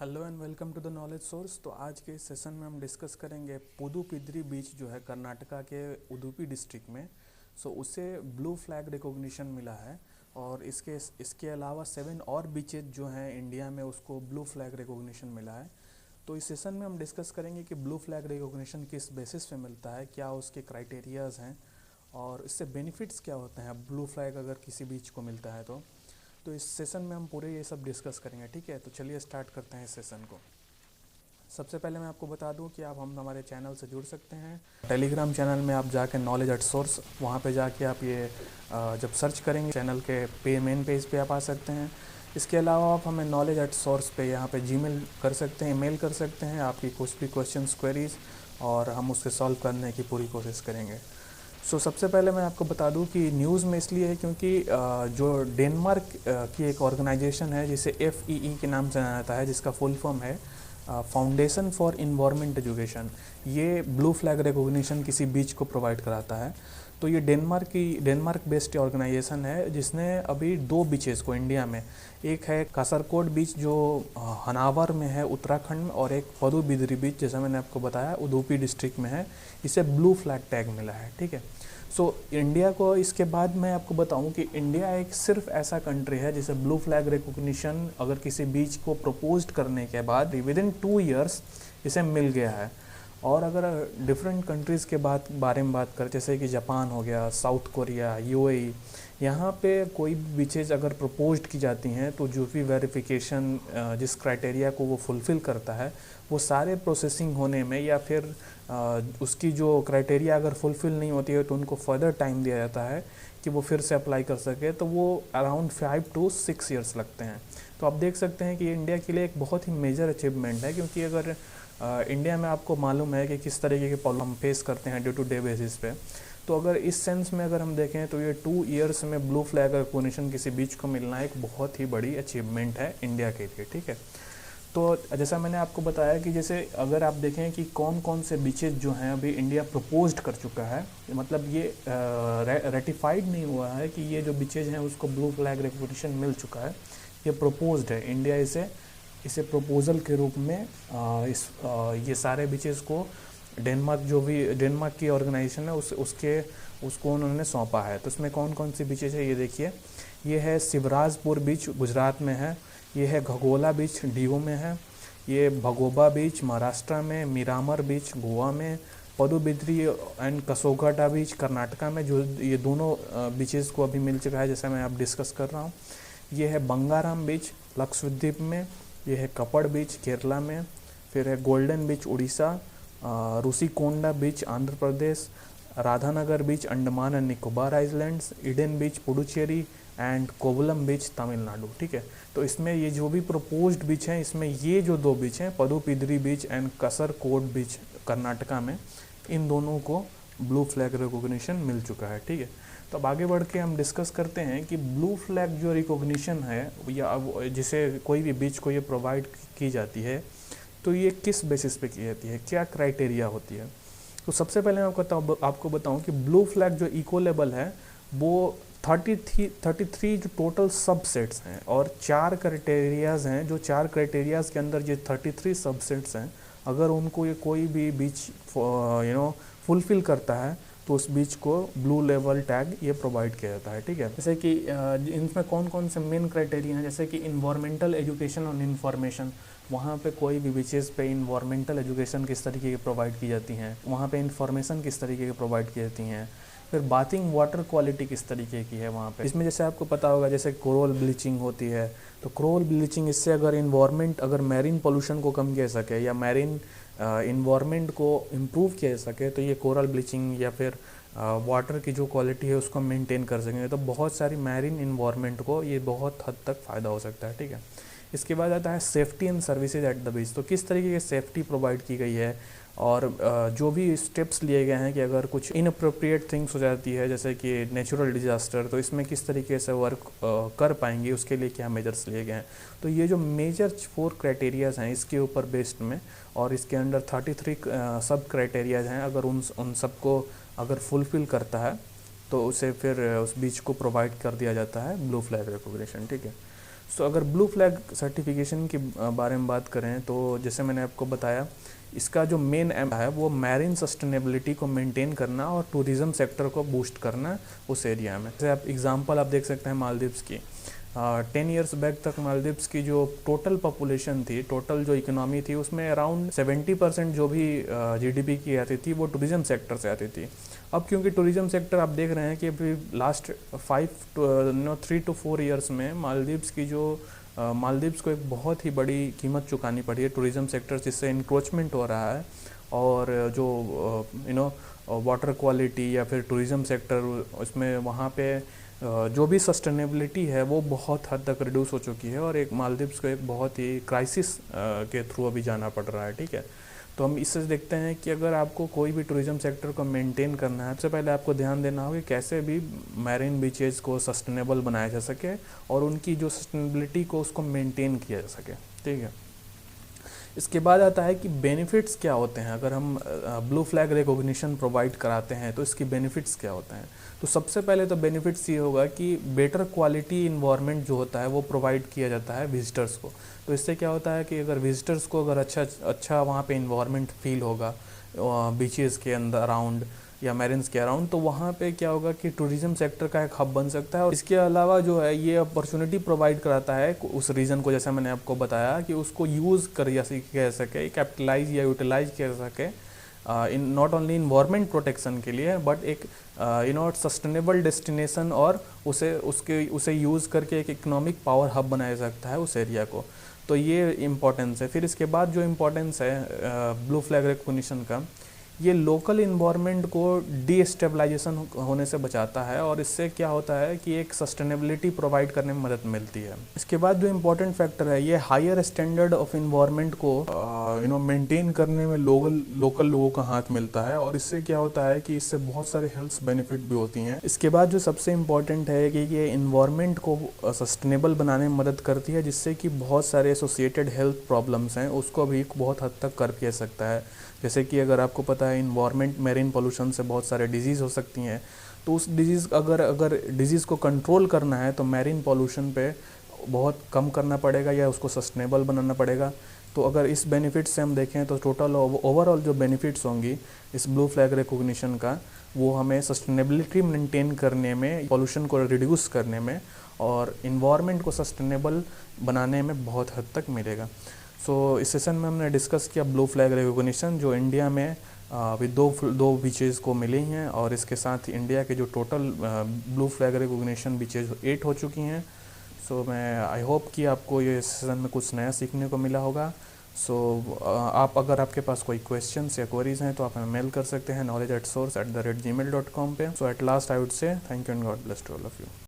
Hello and welcome to the knowledge source. तो आज के इस सेशन में हम डिस्कस करेंगे पुदुपिद्री बीच जो है कर्नाटका के उडुपी डिस्ट्रिक्ट में। उसे ब्लू फ्लैग रिकॉग्निशन मिला है और इसके अलावा 7 और बीचेज जो हैं इंडिया में उसको ब्लू फ्लैग रिकॉग्निशन मिला है। तो इस सेशन में हम डिस्कस करेंगे कि ब्लू फ्लैग रिकॉग्निशन किस बेसिस पे मिलता है, क्या उसके क्राइटेरियाज़ हैं और इससे बेनिफिट्स क्या होते हैं ब्लू फ्लैग अगर किसी बीच को मिलता है तो इस सेशन में हम पूरे ये सब डिस्कस करेंगे। ठीक है, तो चलिए स्टार्ट करते हैं इस सेशन को। सबसे पहले मैं आपको बता दूं कि आप हम हमारे चैनल से जुड़ सकते हैं। टेलीग्राम चैनल में आप जाके नॉलेज एट सोर्स, वहाँ पे जाके आप ये जब सर्च करेंगे चैनल के मेन पेज पे आप आ सकते हैं। इसके अलावा आप हमें नॉलेज एट सोर्स पे यहाँ पे जीमेल कर सकते हैं, ईमेल कर सकते हैं आपकी कुछ भी क्वेश्चंस क्वेरीज, और हम उसके सॉल्व करने की पूरी कोशिश करेंगे। सबसे पहले मैं आपको बता दूं कि न्यूज़ में इसलिए है क्योंकि जो डेनमार्क की एक ऑर्गेनाइजेशन है जिसे FEE के नाम से जाना जाता है, जिसका फुल फॉर्म है फाउंडेशन फॉर इन्वायरमेंट एजुकेशन, ये ब्लू फ्लैग रिकॉग्निशन किसी बीच को प्रोवाइड कराता है। तो ये डेनमार्क बेस्ड ऑर्गेनाइजेशन है जिसने अभी 2 बीचेस को इंडिया में, एक है कासरकोड बीच जो हनावर में है उत्तराखंड में, और एक पदुबिद्री बीच जैसा मैंने आपको बताया उडुपी डिस्ट्रिक्ट में है, इसे ब्लू फ्लैग टैग मिला है। ठीक है, इंडिया को, इसके बाद मैं आपको बताऊं कि इंडिया एक सिर्फ ऐसा कंट्री है जिसे ब्लू फ्लैग रिकॉग्निशन अगर किसी बीच को प्रपोज्ड करने के बाद विद इन 2 ईयर्स इसे मिल गया है। और अगर डिफरेंट कंट्रीज़ के बारे में बात करें, जैसे कि जापान हो गया, साउथ कोरिया, UAE, यहाँ पे कोई बीचेज अगर प्रपोज्ड की जाती हैं तो जो भी वेरिफिकेशन जिस क्राइटेरिया को वो फुलफ़िल करता है वो सारे प्रोसेसिंग होने में, या फिर उसकी जो क्राइटेरिया अगर फुलफ़िल नहीं होती है तो उनको फर्दर टाइम दिया जाता है कि वो फिर से अप्लाई कर सके, तो वो अराउंड 5 to 6 ईयर्स लगते हैं। तो आप देख सकते हैं कि ये इंडिया के लिए एक बहुत ही मेजर अचीवमेंट है, क्योंकि अगर इंडिया में आपको मालूम है कि किस तरीके के प्रॉब्लम हम फेस करते हैं डे टू डे बेसिस पे, तो अगर इस सेंस में अगर हम देखें तो ये 2 ईयर्स में ब्लू फ्लैग रिकॉग्निशन किसी बीच को मिलना एक बहुत ही बड़ी अचीवमेंट है इंडिया के लिए। ठीक है, तो जैसा मैंने आपको बताया कि जैसे अगर आप देखें कि कौन कौन से बीचेज जो हैं अभी इंडिया प्रपोज्ड कर चुका है, मतलब ये रेटिफाइड नहीं हुआ है कि ये जो बीचेज हैं उसको ब्लू फ्लैग रिकॉग्निशन मिल चुका है, ये प्रपोज्ड है। इंडिया इसे प्रपोजल के रूप में ये सारे बीचेस को डेनमार्क की ऑर्गेनाइजेशन है उसको उन्होंने सौंपा है। तो इसमें कौन कौन सी बीचेज है ये देखिए, ये है शिवराजपुर बीच गुजरात में है, ये है घगोला बीच दीव में है, ये भगोबा बीच महाराष्ट्र में, मिरामर बीच गोवा में, पदुबिद्री एंड कसोगाटा बीच कर्नाटका में, जो ये दोनों बीचेस को अभी मिल चुका है जैसा मैं अब डिस्कस कर रहा हूँ। ये है बंगाराम बीच लक्षद्वीप में, ये है कपड़ बीच केरला में, फिर है golden beach Orissa, Rushikonda beach Andhra Pradesh, Radhanagar beach Andaman and Nicobar islands, Eden beach Puducherry and Kovalam beach Tamil Nadu. ठीक है, तो इसमें ये जो भी प्रपोज्ड बीच हैं, इसमें ये जो 2 बीच हैं पदुबिद्री बीच एंड कसरकोड बीच कर्नाटका में, इन दोनों को ब्लू फ्लैग रिकॉग्निशन मिल चुका है। ठीक है, तो अब आगे बढ़ के हम डिस्कस करते हैं कि ब्लू फ्लैग जो रिकॉग्निशन है या जिसे कोई भी बीच को ये प्रोवाइड की जाती है तो ये किस बेसिस पे की जाती है, क्या क्राइटेरिया होती है। तो सबसे पहले मैं आपको बताऊं कि ब्लू फ्लैग जो इको लेबल है वो 33 जो टोटल सबसेट्स हैं और 4 क्राइटेरियाज़ हैं, जो 4 क्राइटेरियाज़ के अंदर ये 33 सबसेट्स हैं, अगर उनको ये कोई भी बीच फुलफ़िल करता है तो उस बीच को ब्लू लेवल टैग ये प्रोवाइड किया जाता है। ठीक है, जैसे कि इनमें कौन कौन से मेन क्राइटेरिया हैं, जैसे कि इन्वायरमेंटल एजुकेशन और इन्फॉर्मेशन, वहाँ पे कोई भी बीचेस पे इन्वायरमेंटल एजुकेशन किस तरीके की प्रोवाइड की जाती हैं, वहाँ पे इन्फॉर्मेशन किस तरीके की प्रोवाइड की जाती हैं, फिर बाथिंग वाटर क्वालिटी किस तरीके की है वहाँ पे। इसमें जैसे आपको पता होगा जैसे कोरल ब्लीचिंग होती है, तो कोरल ब्लीचिंग इससे अगर मैरीन पोल्यूशन को कम किया सके या मैरीन इन्वायरमेंट को इम्प्रूव किया जा सके तो ये कोरल ब्लीचिंग या फिर वाटर की जो क्वालिटी है उसको मेंटेन कर सकेंगे, तो बहुत सारी मैरीन इन्वायरमेंट को ये बहुत हद तक फ़ायदा हो सकता है। ठीक है, इसके बाद आता है safety and services at the beach, तो किस तरीके की सेफ्टी प्रोवाइड की गई है और जो भी स्टेप्स लिए गए हैं कि अगर कुछ इनअप्रोप्रिएट थिंग्स हो जाती है जैसे कि नेचुरल डिजास्टर, तो इसमें किस तरीके से वर्क कर पाएंगे, उसके लिए क्या मेजर्स लिए गए हैं। तो ये जो मेजर 4 क्राइटेरियाज़ हैं इसके ऊपर बेस्ड में, और इसके अंडर 33 सब क्राइटेरियाज़ हैं, अगर उन सबको अगर फुलफ़िल करता है तो उसे फिर उस बीच को प्रोवाइड कर दिया जाता है ब्लू फ्लैग रिकॉग्निशन। ठीक है, सो अगर ब्लू फ्लैग सर्टिफिकेशन के बारे में बात करें तो जैसे मैंने आपको बताया, इसका जो मेन एम है वो मैरिन सस्टेनेबिलिटी को मेंटेन करना और टूरिज्म सेक्टर को बूस्ट करना उस एरिया में। जैसे आप एग्जांपल आप देख सकते हैं मालदीव्स की। 10 ईयर्स बैक तक मालदीव्स की जो टोटल पॉपुलेशन थी, टोटल जो इकोनॉमी थी, उसमें अराउंड 70% जो भी जीडीपी की आती थी वो टूरिज्म सेक्टर से आती थी। अब क्योंकि टूरिज्म सेक्टर आप देख रहे हैं कि अभी लास्ट 3 to 4 ईयर्स में मालदीव्स को एक बहुत ही बड़ी कीमत चुकानी पड़ी है टूरिज्म सेक्टर, जिससे इंक्रोचमेंट हो रहा है और जो वाटर क्वालिटी या फिर टूरिज्म सेक्टर, उसमें वहाँ पे जो भी सस्टेनेबिलिटी है वो बहुत हद तक रिड्यूस हो चुकी है और एक मालदीव्स को एक बहुत ही क्राइसिस के थ्रू अभी जाना पड़ रहा है। ठीक है, तो हम इससे देखते हैं कि अगर आपको कोई भी टूरिज्म सेक्टर को मेंटेन करना है, सबसे पहले आपको ध्यान देना होगा कि कैसे भी मैरीन बीचेस को सस्टेनेबल बनाया जा सके और उनकी जो सस्टेनेबिलिटी को उसको मेंटेन किया जा सके। ठीक है, इसके बाद आता है कि बेनिफिट्स क्या होते हैं। अगर हम ब्लू फ्लैग रिकॉग्निशन प्रोवाइड कराते हैं तो इसकी बेनिफिट्स क्या होते हैं। तो सबसे पहले तो बेनिफिट्स ये होगा कि बेटर क्वालिटी इन्वायरमेंट जो होता है वो प्रोवाइड किया जाता है विजिटर्स को। तो इससे क्या होता है कि अगर विजिटर्स को अगर अच्छा वहाँ पे इन्वायरमेंट फील होगा बीचेस के अंदर अराउंड या मैरिन्स के अराउंड, तो वहाँ पे क्या होगा कि टूरिज्म सेक्टर का एक हब बन सकता है। और इसके अलावा जो है ये अपॉर्चुनिटी प्रोवाइड कराता है उस रीजन को, जैसा मैंने आपको बताया, कि उसको यूज़ किया जा सके, कैपिटलाइज या यूटिलाइज किया जा सके in not only environment protection के लिए, बट एक सस्टेनेबल डेस्टिनेशन और उसे यूज़ करके एक इकोनॉमिक पावर हब बनाया जा सकता है उस एरिया को। तो ये इम्पोर्टेंस है। फिर इसके बाद जो इम्पोर्टेंस है ब्लू फ्लैग रिकॉग्निशन का, ये लोकल इन्वायरमेंट को डीस्टेबलाइजेशन होने से बचाता है और इससे क्या होता है कि एक सस्टेनेबिलिटी प्रोवाइड करने में मदद मिलती है। इसके बाद जो इम्पोर्टेंट फैक्टर है, ये हायर स्टैंडर्ड ऑफ इन्वायरमेंट को मेंटेन करने में लोकल लोगों का हाथ मिलता है और इससे क्या होता है कि इससे बहुत सारे हेल्थ बेनिफिट भी होती हैं। इसके बाद जो सबसे इम्पोर्टेंट है कि ये इन्वायरमेंट को सस्टेनेबल बनाने में मदद करती है, जिससे कि बहुत सारे एसोसिएटेड हेल्थ प्रॉब्लम्स हैं उसको भी बहुत हद तक कर किया सकता है। जैसे कि अगर आपको पता है इन्वायरमेंट मैरीन पोल्यूशन से बहुत सारे डिजीज़ हो सकती हैं, तो उस डिजीज़ अगर डिजीज़ को कंट्रोल करना है तो मैरीन पोल्यूशन पे बहुत कम करना पड़ेगा या उसको सस्टेनेबल बनाना पड़ेगा। तो अगर इस बेनिफिट से हम देखें तो टोटल ओवरऑल जो बेनिफिट्स होंगी इस ब्लू फ्लैग रिकॉग्निशन का, वो हमें सस्टेनेबिलिटी मेंटेन करने में, पोल्यूशन को रिड्यूस करने में और इन्वायरमेंट को सस्टेनेबल बनाने में बहुत हद तक मिलेगा। सो इस सेशन में हमने डिस्कस किया ब्लू फ्लैग रिकॉग्निशन, जो इंडिया में अभी दो बीचेज़ को मिली हैं और इसके साथ ही इंडिया के जो total blue flag recognition beaches 8 हो चुकी हैं। सो मैं आई होप कि आपको ये सेशन में कुछ नया सीखने को मिला होगा। सो आप अगर आपके पास कोई क्वेश्चंस या क्वेरीज हैं तो आप हमें मेल कर सकते हैं knowledge@source@gmail.com पे। So at last I would say thank you and God bless to all of you.